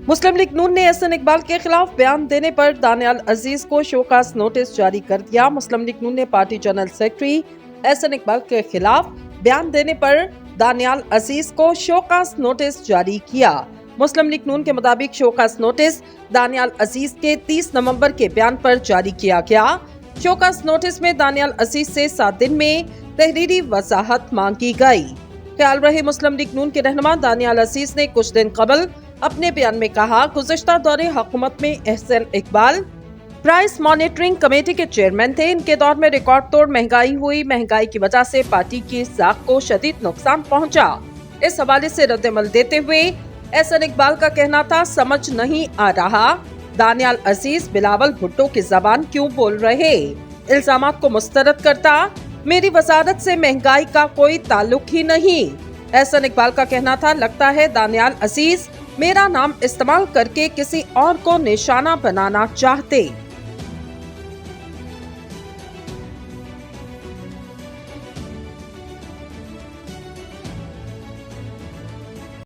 मुस्लिम लीग नून ने एहसन इकबाल के खिलाफ बयान देने पर दानियाल अजीज को शोकास नोटिस जारी कर दिया। मुस्लिम लीग नून ने party general secretary Ahsan Iqbal के खिलाफ बयान देने पर दानियाल अजीज को शोकास नोटिस जारी किया। मुस्लिम लीग नून के मुताबिक शोकास नोटिस दानियाल अजीज के 30 नवंबर के बयान पर जारी किया गया। शोकास नोटिस में दानियाल अजीज से 7 दिन में तहरीरी वजाहत मांगी गई। ख्याल रहे मुस्लिम लीग नून के रहनुमा दानियाल अजीज ने कुछ दिन कबल अपने बयान में कहा, गुज़िश्ता दौरे हुकूमत में Ahsan Iqbal price monitoring committee के चेयरमैन थे। इनके दौर में रिकॉर्ड तोड़ महंगाई हुई। महंगाई की वजह से पार्टी की साख को शदीद नुकसान पहुंचा। इस हवाले से रद्दमल देते हुए एहसन इकबाल का कहना था, समझ नहीं आ रहा दानियाल अजीज बिलावल भुट्टो की जबान क्यों बोल रहे, इल्जामात को मुस्तरद करता, मेरी वजारत से महंगाई का कोई ताल्लुक ही नहीं। एहसन इकबाल का कहना था, लगता है दानियाल अजीज मेरा नाम इस्तेमाल करके किसी और को निशाना बनाना चाहते।